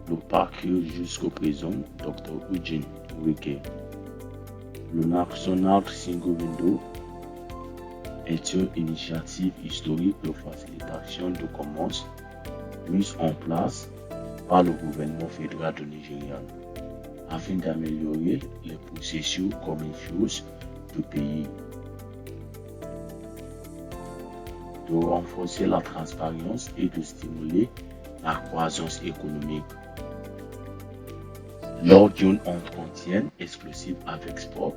Le parcours jusqu'au présent, Dr. Eugene Nweke. Le National Single Window est une initiative historique de facilitation de commerce mise en place par le gouvernement fédéral du Nigeria afin d'améliorer les processus commerciaux du pays, de renforcer la transparence et de stimuler la croissance économique. Lors d'un entretien exclusif avec Sport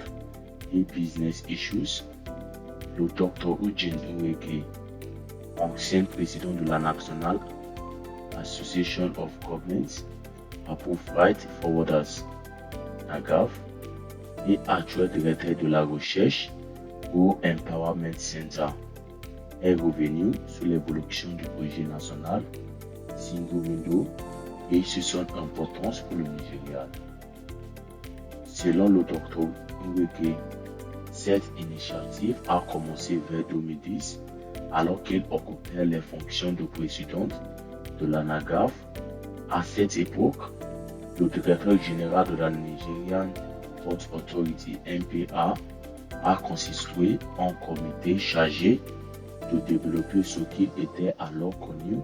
et Business Issues, le Dr. Eugene Nweke, ancien président de la National Association of Governments Approved Freight Forwarders, NAGAF, et actuel directeur de la recherche au Empowerment Center, est revenu sur l'évolution du projet national Single Window et sur son importance pour le Nigeria. Selon le Dr. Nweke, cette initiative a commencé vers 2010 alors qu'il occupait les fonctions de président de la NAGAF. À cette époque, le directeur général de la Nigerian Port Authority (NPA) a constitué un comité chargé de développer ce qui était alors connu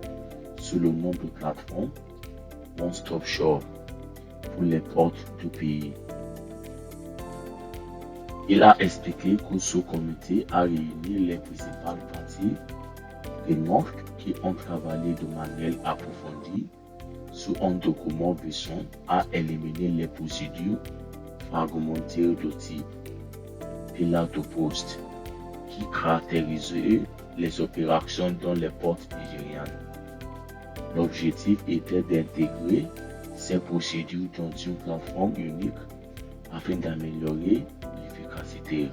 sous le nom de plateforme One Stop Shop pour les ports du pays. Il a expliqué que ce comité a réuni les principales parties prenantes qui ont travaillé de manière approfondie sur un document visant à éliminer les procédures fragmentaires de type pilar de poste qui caractérisaient les opérations dans les ports nigériennes. L'objectif était d'intégrer ces procédures dans une plateforme unique afin d'améliorer l'efficacité.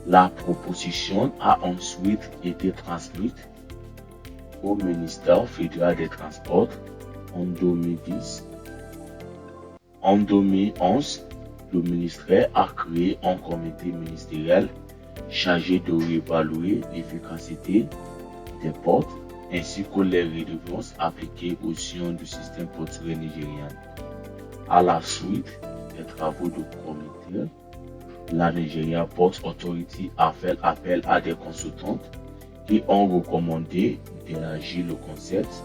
La proposition a ensuite été transmise au ministère fédéral des Transports en 2010. En 2011, le ministère a créé un comité ministériel chargé de réévaluer l'efficacité des ports ainsi que les redevances appliquées aux sillons du système portuaire nigérien. À la suite des travaux du comité, la Nigeria Port Authority a fait appel à des consultants qui ont recommandé d'élargir le concept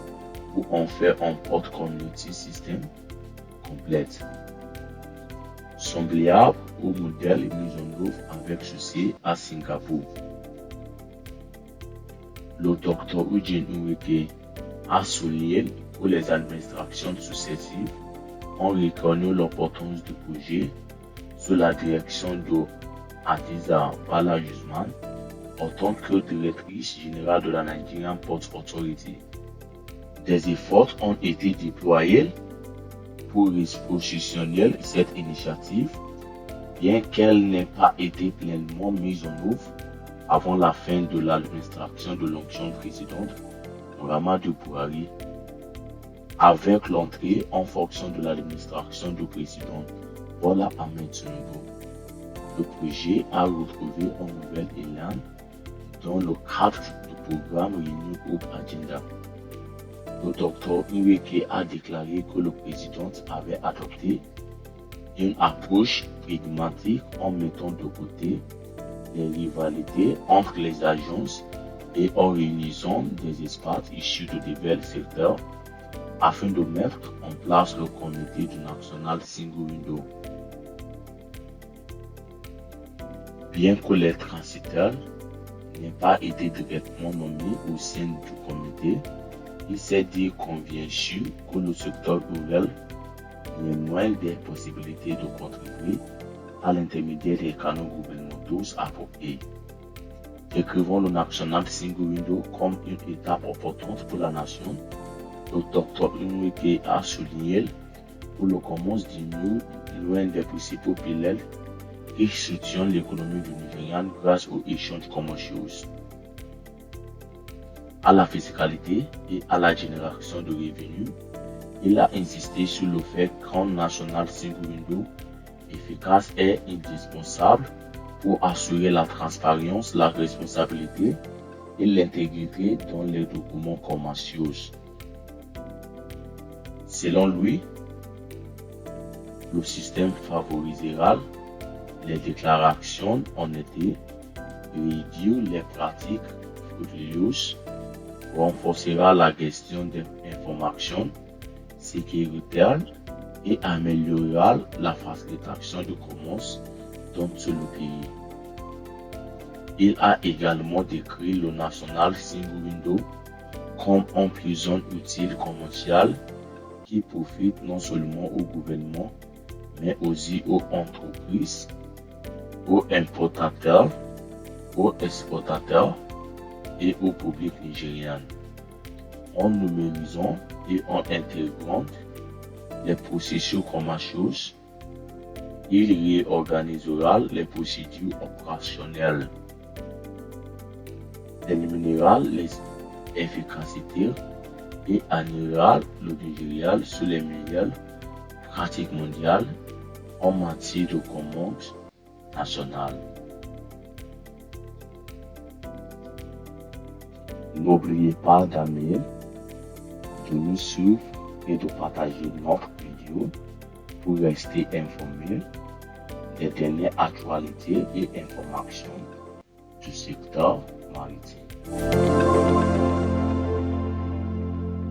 pour en faire un Port Community System complète, semblable au modèle mis en œuvre avec succès à Singapour. Le Dr. Eugene Nweke a souligné que les administrations successives ont reconnu l'importance du projet sous la direction de Hadiza Bala Usman en tant que directrice générale de la Nigerian Port Authority. Des efforts ont été déployés pour repositionner cette initiative, bien qu'elle n'ait pas été pleinement mise en œuvre avant la fin de l'administration de l'ancien président Muhammadu Buhari. Avec l'entrée en fonction de l'administration du président Bola Ahmed Tinubu, le projet a retrouvé un nouvel élan dans le cadre du programme Renew Hope Agenda. Le Dr. Nweke a déclaré que le président avait adopté une approche pragmatique en mettant de côté les rivalités entre les agences et en réunissant des experts issus de divers secteurs afin de mettre en place le comité du National Single Window. Bien que les transitaires n'aient pas été directement nommés au sein du comité, il s'est dit convaincu que le secteur rural ait moins des possibilités de contribuer à l'intermédiaire des canaux gouvernementaux appropriés. Décrivant le National Single Window comme une étape importante pour la nation, le Dr. Nweke a souligné que le commerce diminue loin des principaux piliers qui soutiennent l'économie du Nigeria grâce aux échanges commerciaux, à la fiscalité et à la génération de revenus. Il a insisté sur le fait qu'un National Single Window efficace est indispensable pour assurer la transparence, la responsabilité et l'intégrité dans les documents commerciaux. Selon lui, le système favorisera les déclarations honnêtes, réduire les pratiques frauduleuses, renforcera la gestion des informations sécuritaires et améliorera la facilitation du commerce dans tout le pays. Il a également décrit le National Single Window comme un puissant outil commercial qui profite non seulement au gouvernement, mais aussi aux entreprises, aux importateurs, aux exportateurs et au public nigérien. En numérisant et en intégrant les processus commerciaux, il réorganisera les procédures opérationnelles, éliminera les efficacités et annulera le Nigeria sur les meilleures pratiques mondiales en matière de commerce national. N'oubliez pas d'aimer, de nous suivre et de partager notre vidéo pour rester informé des dernières actualités et informations du secteur maritime.